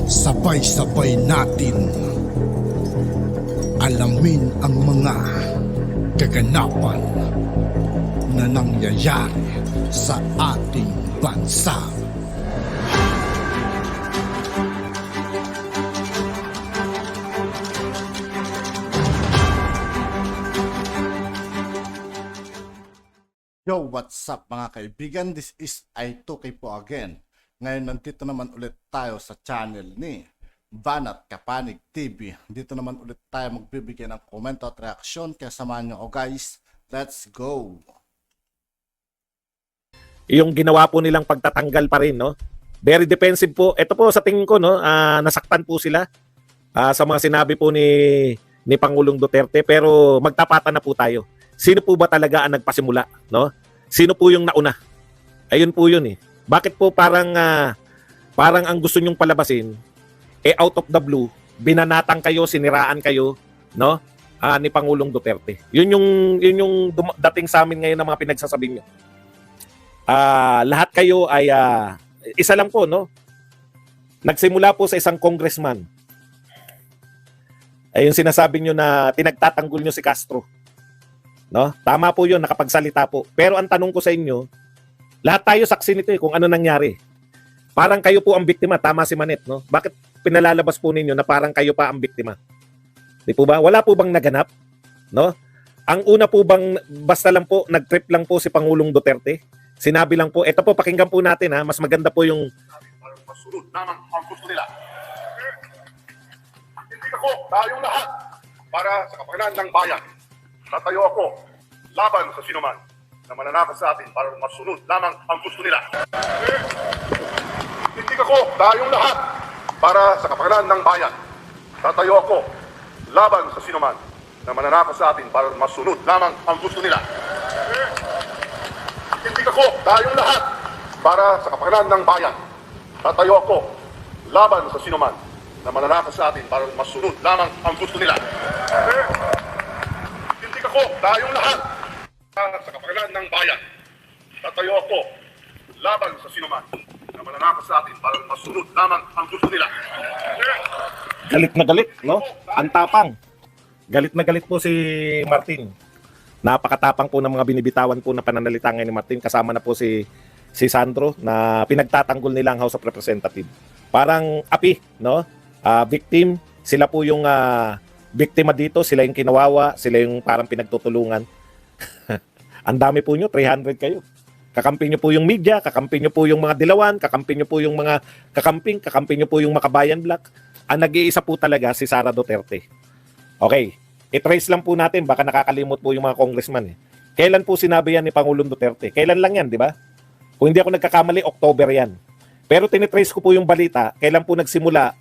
Sabay-sabay natin alamin ang mga kaganapan na nangyayari sa ating bansa. Yo, what's up mga kaibigan? This is I2K po again. Ngayon nandito naman ulit tayo sa channel ni Banat Kapanig TV. Dito naman ulit tayo magbibigay ng komento at reaksyon. Kaya samahan nyo ako guys. Let's go! Yung ginawa po nilang pagtatanggal pa rin, no? Very defensive po. Ito po sa tingin ko, no, nasaktan po sila sa mga sinabi po ni Pangulong Duterte. Pero magtapatan na po tayo. Sino po ba talaga ang nagpasimula, no? Sino po yung nauna? Ayun po yun eh. Bakit po parang ang gusto nyong palabasin out of the blue, binanatang kayo, siniraan kayo, no? Ni Pangulong Duterte. Yun yung dating sa amin ngayon ng mga pinagsasabi nyo. Lahat kayo ay isa lang po, no? Nagsimula po sa isang congressman. Ay yung sinasabi nyo na pinagtatanggol nyo si Castro. No? Tama po 'yun, nakapagsalita po. Pero ang tanong ko sa inyo, lahat tayo saksi nito kung ano nangyari. Parang kayo po ang biktima, tama si Manet, no? Bakit pinalalabas po ninyo na parang kayo pa ang biktima? Di po ba? Wala po bang naganap, no? Ang una po bang basta lang po nagtrip lang po si Pangulong Duterte? Sinabi lang po, ito po pakinggan po natin ha, mas maganda po yung masunod naman ang gusto nila. Hindi ako, tayong lahat para sa kapakanan ng bayan. Tatayo ako laban sa sinuman na mananakot sa atin para masunod lamang ang gusto nila. Hindi ako, tayong lahat para sa kapakanan ng bayan. Tatayo ako laban sa sinuman na mananakot sa atin para masunod lamang ang gusto nila. Hindi ako, tayong lahat para sa kapakanan ng bayan. Tatayo ako laban sa sinuman na mananakot sa atin para masunod lamang ang gusto nila. Ako, tayong lahat sa kapakanan ng bayan. Tatayo ako laban sa sinuman na mananakot sa atin para masunod lamang ang gusto nila. galit na galit, no? Ang tapang. Galit na galit po si Martin. Napakatapang po ng mga binibitawan po na pananalita ngayon ni Martin. Kasama na po si Sandro na pinagtatanggol nila ang House of Representatives. Parang api, no? Victim, sila po yung biktima dito, sila yung kinawawa, sila yung parang pinagtutulungan. Ang dami po nyo, 300 kayo. Kakampi nyo po yung media, kakampi nyo po yung mga dilawan, kakampi nyo po yung mga kakampi nyo po yung Makabayan Black. Ang nag-iisa po talaga si Sara Duterte. Okay, i-trace lang po natin, baka nakakalimot po yung mga congressman. Kailan po sinabi yan ni Pangulong Duterte? Kailan lang yan, di ba? Kung hindi ako nagkakamali, October yan. Pero tinitrace ko po yung balita, kailan po nagsimula.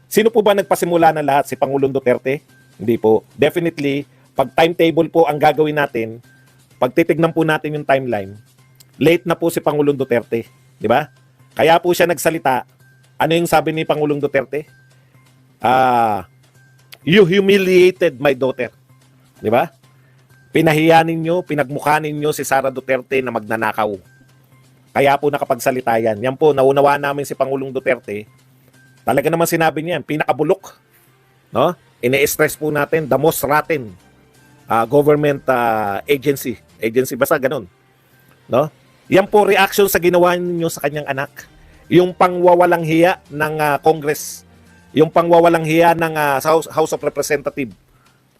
Sino po ba nagpasimula ng lahat? Si Pangulong Duterte? Hindi po. Definitely, pag timetable po ang gagawin natin, pag titignan po natin yung timeline, late na po si Pangulong Duterte. Di ba? Kaya po siya nagsalita. Ano yung sabi ni Pangulong Duterte? You humiliated my daughter. Di ba? Pinahiyanin nyo, pinagmukhanin nyo si Sara Duterte na magnanakaw. Kaya po nakapagsalita yan. Yan po, naunawaan namin si Pangulong Duterte. Talaga naman sinabi niya, pinakabulok, no? Ine-stress po natin, the most rotten government agency basta ganun, no? Yan po reaction sa ginawa niyo sa kanyang anak. Yung pangwawalang hiya ng Congress, yung pangwawalang hiya ng House of Representatives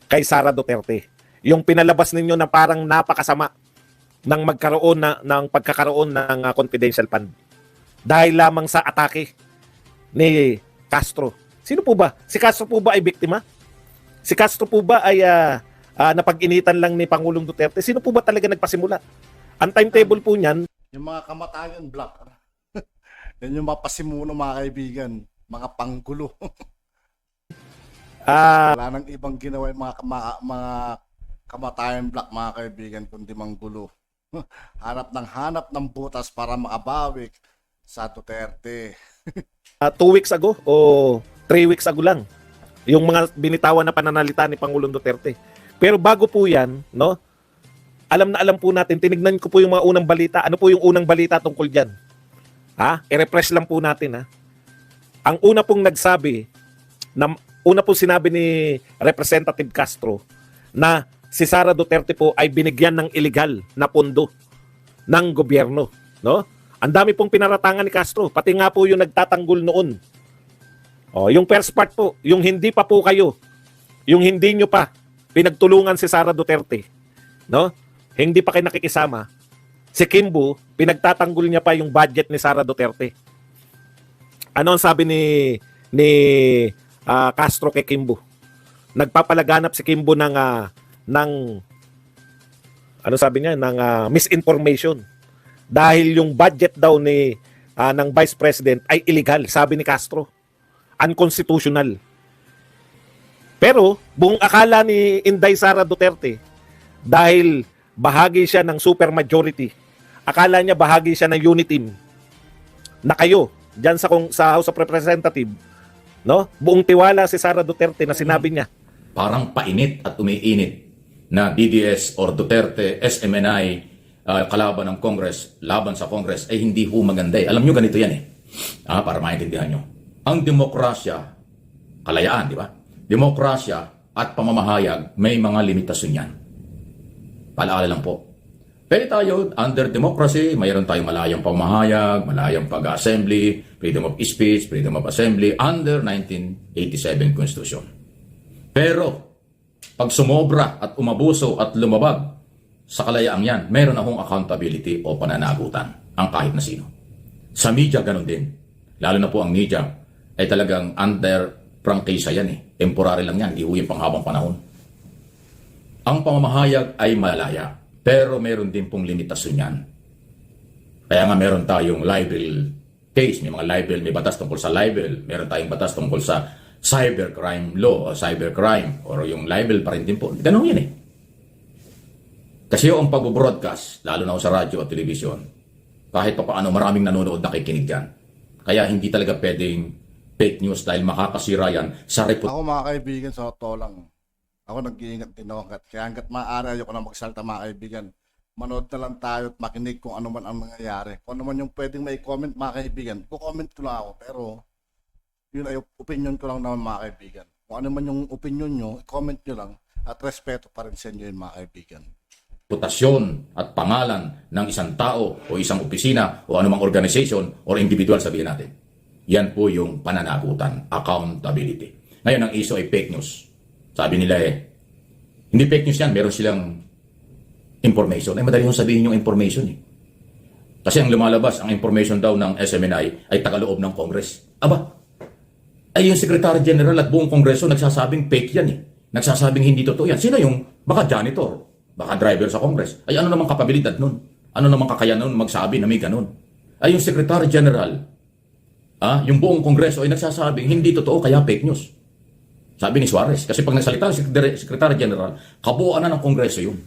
kay Sara Duterte. Yung pinalabas ninyo na parang napakasama ng pagkakaroon ng confidential fund. Dahil lamang sa atake ni Castro. Sino po ba? Si Castro po ba ay biktima? Si Castro po ba ay napag-initan lang ni Pangulong Duterte? Sino po ba talaga nagpasimula? Ang timetable po niyan, Yung mga kamatayan black. Yan yung mga pasimuno mga kaibigan. Mga panggulo. Wala nang ibang ginawa yung mga kamatayan black mga kaibigan kundi manggulo. hanap ng butas para makabawi sa Duterte. 2 weeks ago o 3 weeks ago lang yung mga binitawan na pananalita ni Pangulong Duterte. Pero bago po yan, no? Alam na alam po natin, tinignan ko po yung mga unang balita. Ano po yung unang balita tungkol dyan? Ha? I-refresh lang po natin, ha? ang una pong nagsabi, una pong sinabi ni Representative Castro na si Sara Duterte po ay binigyan ng illegal na pondo ng gobyerno, no? Ang dami pong pinaratangan ni Castro, pati nga po yung nagtatanggol noon. Yung first part po, yung hindi pa po kayo, yung hindi nyo pa pinagtulungan si Sara Duterte, no? Hindi pa kayo nakikisama. Si Kimbo, pinagtatanggol niya pa yung budget ni Sara Duterte. Ano ang sabi ni Castro kay Kimbo? Nagpapalaganap si Kimbo ng ano sabi niya, ng misinformation. Dahil yung budget daw ng Vice President ay illegal, sabi ni Castro. Unconstitutional. Pero buong akala ni Inday Sara Duterte, dahil bahagi siya ng super majority, akala niya bahagi siya ng unity team na kayo diyan sa House of Representatives, no? Buong tiwala si Sara Duterte na sinabi niya. Parang painit at umiinit na DDS or Duterte, SMNI, kalaban ng Congress, laban sa Congress, ay hindi ho maganda. Alam nyo, ganito yan para maintindihan nyo. Ang demokrasya, kalayaan, di ba? Demokrasya at pamamahayag, may mga limitasyon yan. Palaala lang po. Pero tayo, under democracy, mayroon tayong malayang pamahayag, malayang pag-assembly, freedom of speech, freedom of assembly, under 1987 Constitution. Pero, pag sumobra at umabuso at lumabag sa kalayaang yan, mayroon akong accountability o pananagutan ang kahit na sino. Sa media, ganun din. Lalo na po ang media ay talagang under prangkisa yan Temporary lang yan, hindi ho yung panghabang panahon. Ang pamamahayag ay malaya. Pero meron din pong limitasyon yan. Kaya nga meron tayong libel case, may mga libel, may batas tungkol sa libel, meron tayong batas tungkol sa cybercrime law o cybercrime or yung libel pa rin din po. Ganun yan Kasi yung pag-broadcast, lalo na sa radyo at telebisyon, kahit pa paano maraming nanonood nakikinig yan. Kaya hindi talaga pwedeng fake news dahil makakasira yan sa reputasyon. Ako mga kaibigan, sa totoo lang, ako nag-iingat din ako. Kaya hanggat maaari ayoko na magsalta mga kaibigan. Manood na lang tayo at makinig kung ano man ang nangyayari. Kung ano man yung pwedeng may comment mga kaibigan, comment ko lang ako. Pero yun ay opinion ko lang naman mga kaibigan. Kung ano man yung opinion nyo, comment nyo lang at respeto pa rin sa inyo yun mga kaibigan. Reputasyon at pangalan ng isang tao o isang opisina o anumang organization or individual sabihin natin. Yan po yung pananagutan, accountability. Ngayon ang issue ay fake news. Sabi nila hindi fake news yan, meron silang information. Ay madali yung sabihin yung information Kasi ang lumalabas, ang information daw ng SMNI ay tagaloob ng Congress. Aba, ay yung Secretary General at buong Kongreso nagsasabing fake yan Nagsasabing hindi totoo yan. Sino yung, baka janitor, baka driver sa Congress. Ay ano namang kapabilidad nun? Ano namang kakayanan nun magsabi na may ganun? Ay yung Secretary General, yung buong Kongreso ay nagsasabing hindi totoo kaya fake news. Sabi ni Suarez. Kasi pag nagsalita ang Secretary General, kabuuan na ng Kongreso yun.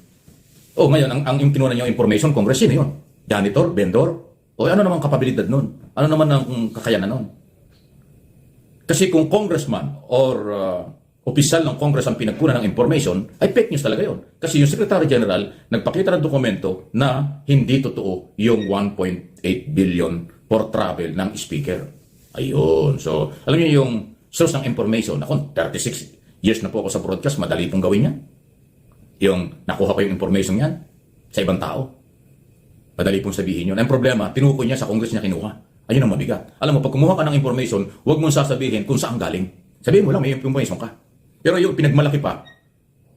Ngayon, ang yung kinuha niyo information, Congress yun yun. Janitor, vendor. Ano namang kapabilidad nun? Ano naman ang kakayanan nun? Kasi kung congressman or opisyal ng Congress ang pinagkunan ng information, ay fake news talaga yun. Kasi yung Secretary General, nagpakita ng dokumento na hindi totoo yung 1.8 billion for travel ng speaker. Ayun. So, alam niyo yung source ng information. Ako, 36 years na po ako sa broadcast, madali pong gawin yan. Yung nakuha ko yung information yan sa ibang tao. Madali pong sabihin yun. Ang problema, tinukoy niya sa Congress niya kinuha. Ayun ang mabigat. Alam mo, pag kumuha ka ng information, huwag mong sasabihin kung saan galing. Sabihin mo lang, may information ka. Pero yung pinagmalaki pa,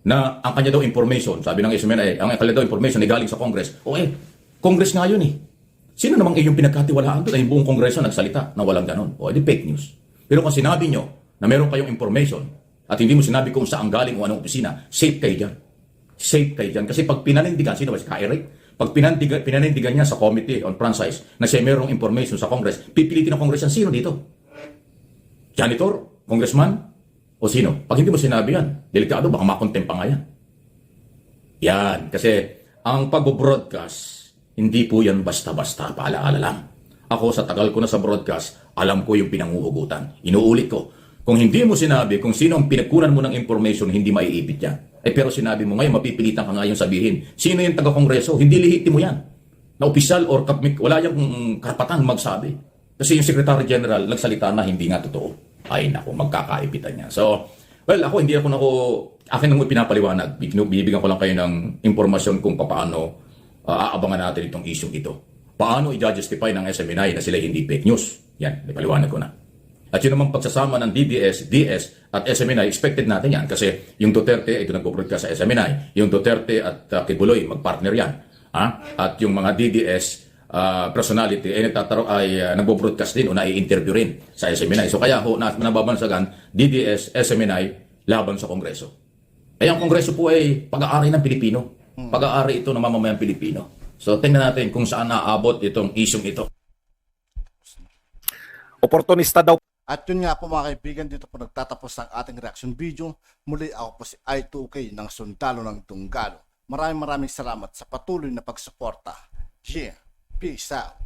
na ang kanya daw information, sabi ng SMNI, ang kanya daw information ay galing sa Congress. Congress nga yun Sino namang iyong pinagkatiwalaan doon? Ay buong Kongreso nagsalita na walang ganon. Di fake news. Pero kung sinabi nyo na meron kayong information at hindi mo sinabi kung saan galing o anong opisina, safe kayo dyan. Safe kayo dyan. Kasi pag pinanindigan, sino ba si Eric? Pag pinanindigan niya sa Committee on Franchise na siya merong information sa Congress, pipilitin ng Congress yan. Sino dito? Janitor? Congressman? O sino? Pag hindi mo sinabi yan, delikado, baka makontempt pa nga yan. Yan. Kasi ang pag-broadcast, hindi po yan basta-basta, paalaala lang. Ako sa tagal ko na sa broadcast, alam ko yung pinanguhugutan. Inuulit ko. Kung hindi mo sinabi kung sino ang pinagkunan mo ng information, hindi maiipit yan. Pero sinabi mo ngayon, mapipilitan ka ngayon sabihin, sino yung taga-kongreso? Hindi lihiti mo yan. Na opisyal or wala yung karapatan magsabi. Kasi yung Secretary General nagsalita na hindi nga totoo. Ay naku, magkakaipitan niya. So, well, ako hindi akin nang pinapaliwanag. Bibigyan ko lang kayo ng impormasyon kung paano aabangan natin itong isyong ito. Paano i-justify ng SMNI na sila hindi fake news? Yan, ipaliwanag ko na. At yun namang pagsasama ng DDS, DS at SMNI, expected natin yan. Kasi yung Duterte, ito nagpo-broadcast sa SMNI. Yung Duterte at Kibuloy, magpartner yan. At yung mga DDS personality ay nagbo-broadcast din o nai-interview rin sa SMNI. So kaya nababansagan DDS, SMNI laban sa Kongreso. Eh ang Kongreso po ay pag-aari ng Pilipino. Pag-aari ito ng mamamayang Pilipino. So tingnan natin kung saan naabot itong isyong ito. Oportunista daw At yun nga po mga kaibigan, dito po nagtatapos ang ating reaction video. Muli ako po si I2K ng Sundalo ng Tunggalo. Maraming salamat sa patuloy na pagsuporta. Yeah, peace out.